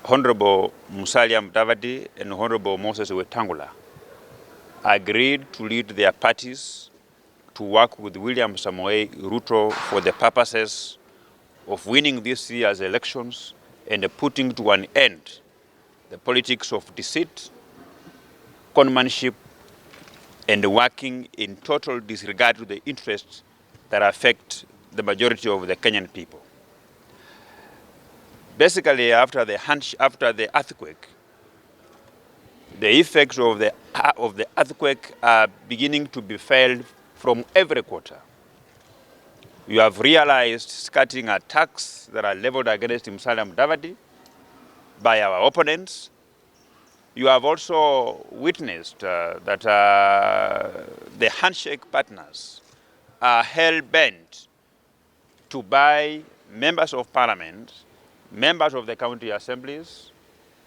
Honorable Musalia Mudavadi and Honorable Moses Wetangula agreed to lead their parties to work with William Samoei Ruto for the purposes of winning this year's elections and putting to an end the politics of deceit, conmanship, and working in total disregard to the interests that affect the majority of the Kenyan people. Basically, after the earthquake, the effects of the earthquake are beginning to be felt from every quarter. You have realized scattering attacks that are leveled against Musalia Mudavadi by our opponents. You have also witnessed that the handshake partners are hell-bent to buy members of parliament, members of the county assemblies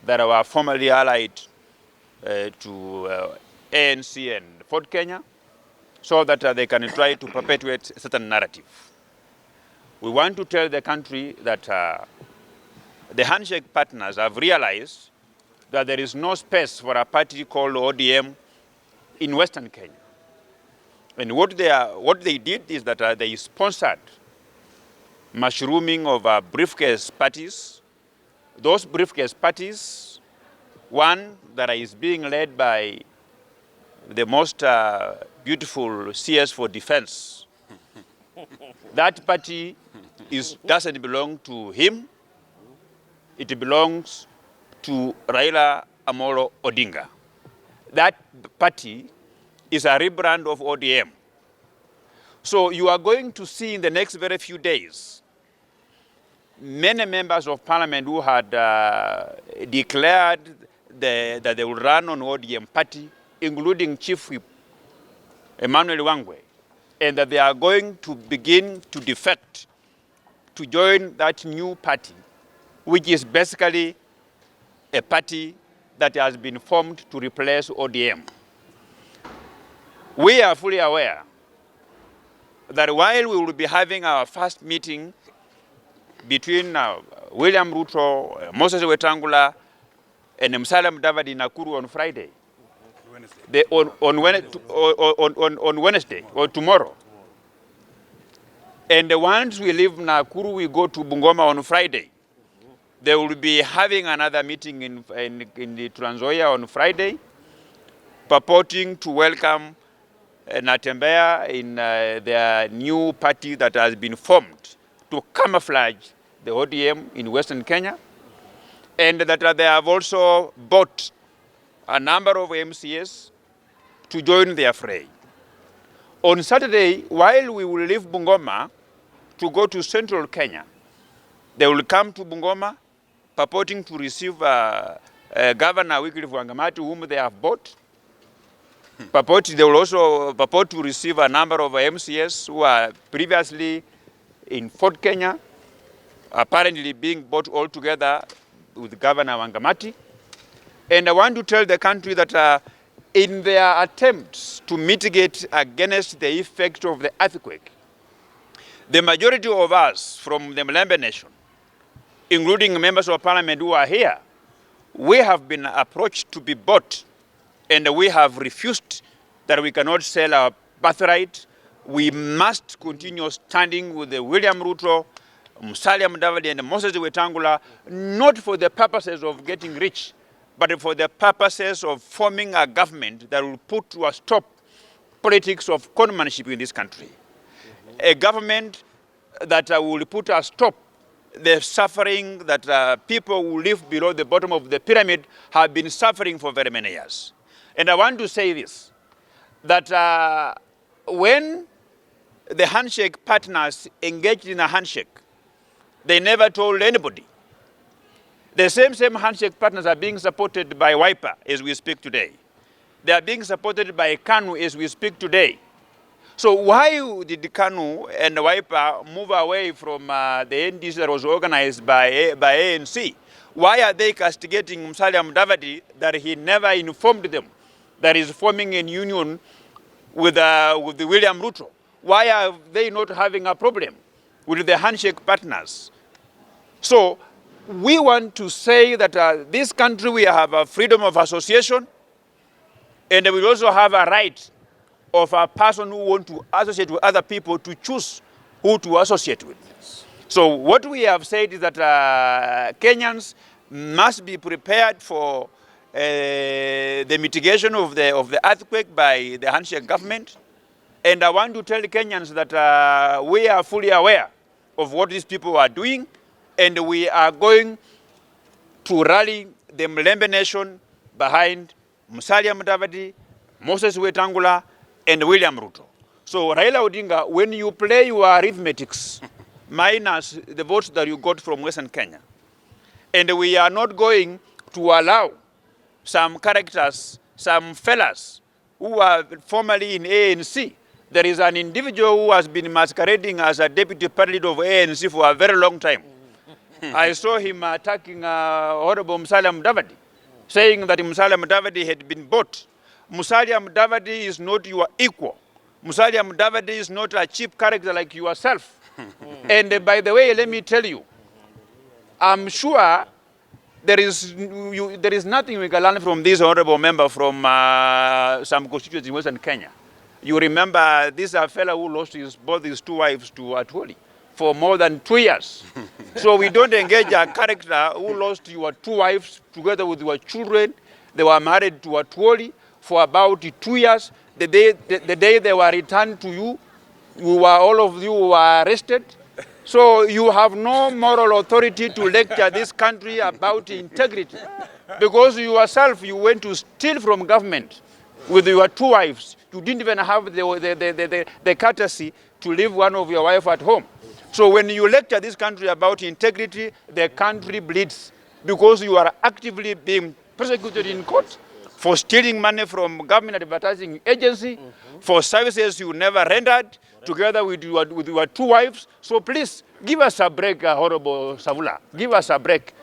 that were formerly allied to ANC and Ford Kenya, so that they can try to perpetuate a certain narrative. We want to tell the country that the handshake partners have realized that there is no space for a party called ODM in Western Kenya. And what they did is that they sponsored mushrooming of briefcase parties. Those briefcase parties, one that is being led by the most beautiful CS for defense. That party doesn't belong to him. It belongs to Raila Amolo Odinga. That party is a rebrand of ODM. So you are going to see in the next very few days many members of parliament who had declared that they will run on ODM party, including Chief Whip Emmanuel Wangwe, and that they are going to begin to defect to join that new party, which is basically a party that has been formed to replace ODM. We are fully aware that while we will be having our first meeting between William Ruto, Moses Wetangula, and Musalia Mudavadi in Nakuru on Friday, on Wednesday or tomorrow. And once we leave Nakuru, we go to Bungoma on Friday. They will be having another meeting in the Trans Nzoia on Friday, purporting to welcome Natembeya in their new party that has been formed to camouflage the ODM in Western Kenya, and that they have also bought a number of MCAs to join their fray. On Saturday, while we will leave Bungoma to go to central Kenya, they will come to Bungoma purporting to receive Governor Wycliffe Wangamati, whom they have bought. They will also purport to receive a number of MCS who are previously in Fort Kenya, apparently being bought all together with Governor Wangamati. And I want to tell the country that in their attempts to mitigate against the effect of the earthquake, the majority of us from the Mlembe Nation, including members of parliament who are here, we have been approached to be bought, and we have refused that we cannot sell our birthright. We must continue standing with the William Ruto, Musalia Mudavadi, and Moses Wetangula, not for the purposes of getting rich, but for the purposes of forming a government that will put to a stop politics of conmanship in this country. A government that will put a stop the suffering that people who live below the bottom of the pyramid have been suffering for very many years. And I want to say this, that when the handshake partners engaged in a handshake, they never told anybody. The same handshake partners are being supported by Wiper as we speak today. They are being supported by KANU as we speak today. So why did KANU and Wiper move away from the NDC that was organized by ANC? Why are they castigating Musalia Mudavadi that he never informed them that he's forming a union with William Ruto? Why are they not having a problem with the handshake partners? So we want to say that this country, we have a freedom of association, and we also have a right of a person who wants to associate with other people to choose who to associate with. So what we have said is that Kenyans must be prepared for the mitigation of the earthquake by the handshake government. And I want to tell Kenyans that we are fully aware of what these people are doing, and we are going to rally the Mlembe Nation behind Musalia Mudavadi, Moses Wetangula, and William Ruto. So Raila Odinga, when you play your arithmetics, minus the votes that you got from Western Kenya, and we are not going to allow some characters, some fellas who are formerly in ANC. There is an individual who has been masquerading as a deputy party leader of ANC for a very long time. I saw him attacking Honorable Musalia Mudavadi, saying that Musalia Mudavadi had been bought. Musalia Mudavadi is not your equal. Musalia Mudavadi is not a cheap character like yourself. And by the way, let me tell you, I'm sure there is nothing we can learn from this honorable member from some constituencies in Western Kenya. You remember this is a fellow who lost both his two wives to Atwoli for more than 2 years. So we don't engage a character who lost your two wives together with your children. They were married to Atwoli for about 2 years. The day they were returned to you, all of you were arrested. So you have no moral authority to lecture this country about integrity, because yourself, you went to steal from government with your two wives. You didn't even have the courtesy to leave one of your wife at home. So when you lecture this country about integrity, the country bleeds, because you are actively being persecuted in court for stealing money from government advertising agency, for services you never rendered, together with your two wives. So please, give us a break, Honorable Savula. Give us a break.